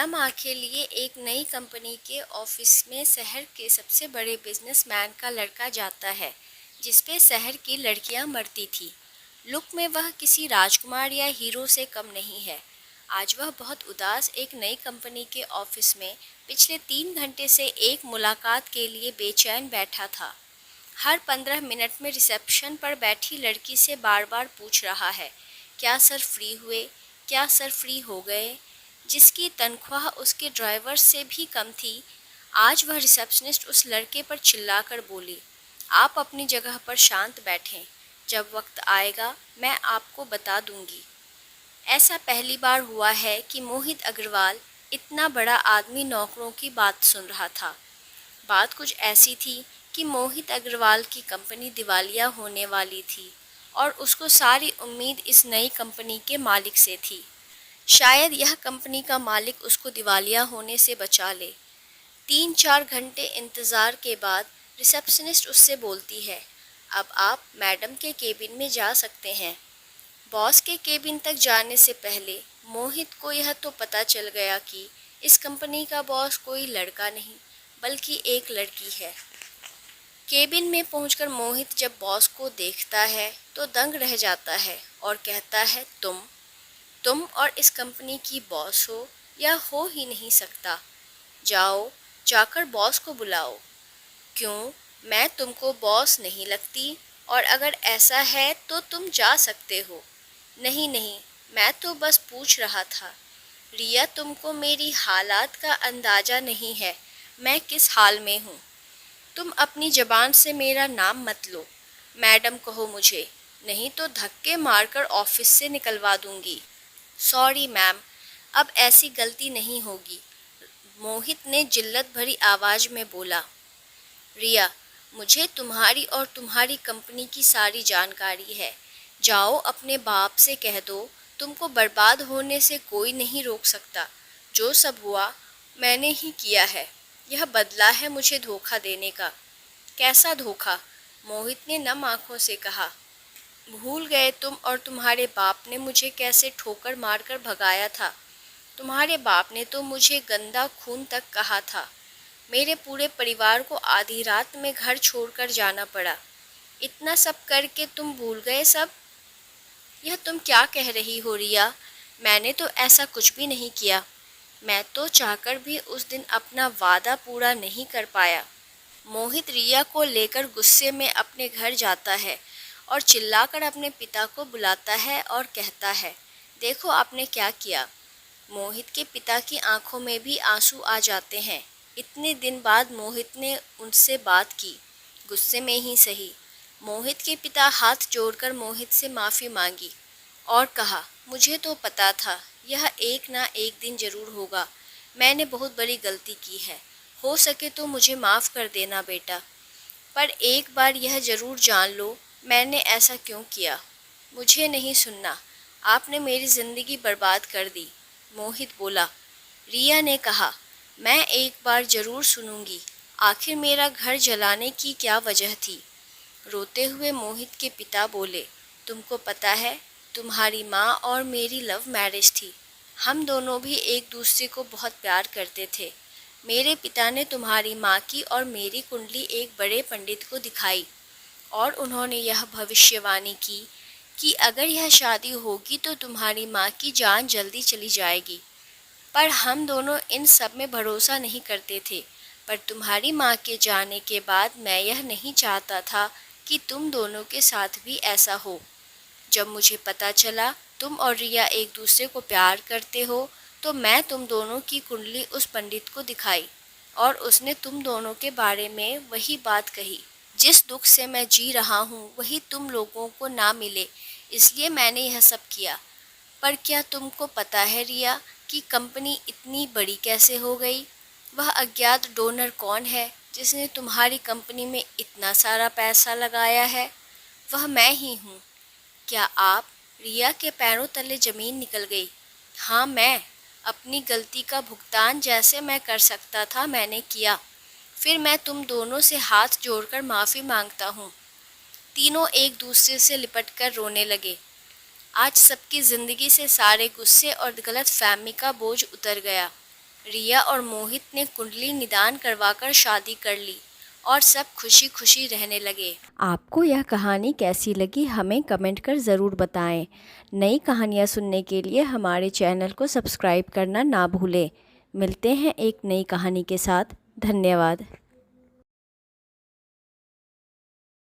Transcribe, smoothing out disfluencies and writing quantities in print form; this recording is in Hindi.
नम आँख के लिए एक नई कंपनी के ऑफिस में शहर के सबसे बड़े बिजनेसमैन का लड़का जाता है, जिसपे शहर की लड़कियां मरती थी। लुक में वह किसी राजकुमार या हीरो से कम नहीं है। आज वह बहुत उदास एक नई कंपनी के ऑफिस में पिछले 3 घंटे से एक मुलाकात के लिए बेचैन बैठा था। हर 15 मिनट में रिसेप्शन पर बैठी लड़की से बार बार पूछ रहा है, क्या सर फ्री हुए, क्या सर फ्री हो गए। जिसकी तनख्वाह उसके ड्राइवर से भी कम थी। आज वह रिसेप्शनिस्ट उस लड़के पर चिल्लाकर बोली, आप अपनी जगह पर शांत बैठें, जब वक्त आएगा मैं आपको बता दूंगी। ऐसा पहली बार हुआ है कि मोहित अग्रवाल, इतना बड़ा आदमी, नौकरों की बात सुन रहा था। बात कुछ ऐसी थी कि मोहित अग्रवाल की कंपनी दिवालिया होने वाली थी और उसको सारी उम्मीद इस नई कंपनी के मालिक से थी। शायद यह कंपनी का मालिक उसको दिवालिया होने से बचा ले। 3-4 घंटे इंतज़ार के बाद रिसेप्शनिस्ट उससे बोलती है, अब आप मैडम के केबिन में जा सकते हैं। बॉस के केबिन तक जाने से पहले मोहित को यह तो पता चल गया कि इस कंपनी का बॉस कोई लड़का नहीं बल्कि एक लड़की है। केबिन में पहुंचकर मोहित जब बॉस को देखता है तो दंग रह जाता है और कहता है, तुम और इस कंपनी की बॉस हो या हो ही नहीं सकता। जाओ, जाकर बॉस को बुलाओ। क्यों, मैं तुमको बॉस नहीं लगती? और अगर ऐसा है तो तुम जा सकते हो। नहीं नहीं, मैं तो बस पूछ रहा था। रिया, तुमको मेरी हालात का अंदाजा नहीं है, मैं किस हाल में हूँ। तुम अपनी जबान से मेरा नाम मत लो। मैडम कहो मुझे, नहीं तो धक्के मारकर ऑफिस से निकलवा दूंगी। सॉरी मैम, अब ऐसी गलती नहीं होगी, मोहित ने जिल्लत भरी आवाज में बोला। रिया, मुझे तुम्हारी और तुम्हारी कंपनी की सारी जानकारी है। जाओ अपने बाप से कह दो, तुमको बर्बाद होने से कोई नहीं रोक सकता। जो सब हुआ मैंने ही किया है, यह बदला है मुझे धोखा देने का। कैसा धोखा? मोहित ने नम आंखों से कहा। भूल गए तुम और तुम्हारे बाप ने मुझे कैसे ठोकर मारकर भगाया था। तुम्हारे बाप ने तो मुझे गंदा खून तक कहा था। मेरे पूरे परिवार को आधी रात में घर छोड़कर जाना पड़ा। इतना सब करके तुम भूल गए सब? यह तुम क्या कह रही हो रिया? मैंने तो ऐसा कुछ भी नहीं किया। मैं तो चाहकर भी उस दिन अपना वादा पूरा नहीं कर पाया। मोहित रिया को लेकर गुस्से में अपने घर जाता है और चिल्लाकर अपने पिता को बुलाता है और कहता है, देखो आपने क्या किया। मोहित के पिता की आंखों में भी आंसू आ जाते हैं। इतने दिन बाद मोहित ने उनसे बात की, गुस्से में ही सही। मोहित के पिता हाथ जोड़कर मोहित से माफ़ी मांगी और कहा, मुझे तो पता था यह एक ना एक दिन जरूर होगा। मैंने बहुत बड़ी गलती की है, हो सके तो मुझे माफ़ कर देना बेटा। पर एक बार यह ज़रूर जान लो मैंने ऐसा क्यों किया। मुझे नहीं सुनना, आपने मेरी ज़िंदगी बर्बाद कर दी, मोहित बोला। रिया ने कहा, मैं एक बार ज़रूर सुनूंगी। आखिर मेरा घर जलाने की क्या वजह थी? रोते हुए मोहित के पिता बोले, तुमको पता है, तुम्हारी माँ और मेरी लव मैरिज थी। हम दोनों भी एक दूसरे को बहुत प्यार करते थे। मेरे पिता ने तुम्हारी माँ की और मेरी कुंडली एक बड़े पंडित को दिखाई और उन्होंने यह भविष्यवाणी की कि अगर यह शादी होगी तो तुम्हारी माँ की जान जल्दी चली जाएगी। पर हम दोनों इन सब में भरोसा नहीं करते थे। पर तुम्हारी माँ के जाने के बाद मैं यह नहीं चाहता था कि तुम दोनों के साथ भी ऐसा हो। जब मुझे पता चला तुम और रिया एक दूसरे को प्यार करते हो तो मैं तुम दोनों की कुंडली उस पंडित को दिखाई और उसने तुम दोनों के बारे में वही बात कही। जिस दुख से मैं जी रहा हूँ वही तुम लोगों को ना मिले, इसलिए मैंने यह सब किया। पर क्या तुमको पता है रिया कि कंपनी इतनी बड़ी कैसे हो गई? वह अज्ञात डोनर कौन है जिसने तुम्हारी कंपनी में इतना सारा पैसा लगाया है? वह मैं ही हूँ। क्या आप? रिया के पैरों तले जमीन निकल गई। हाँ, मैं। अपनी गलती का भुगतान जैसे मैं कर सकता था मैंने किया। फिर मैं तुम दोनों से हाथ जोड़कर माफ़ी मांगता हूँ। तीनों एक दूसरे से लिपटकर रोने लगे। आज सबकी ज़िंदगी से सारे गुस्से और गलत फहमी का बोझ उतर गया। रिया और मोहित ने कुंडली निदान करवाकर शादी कर ली और सब खुशी खुशी रहने लगे। आपको यह कहानी कैसी लगी हमें कमेंट कर ज़रूर बताएं। नई कहानियाँ सुनने के लिए हमारे चैनल को सब्सक्राइब करना ना भूलें। मिलते हैं एक नई कहानी के साथ। धन्यवाद।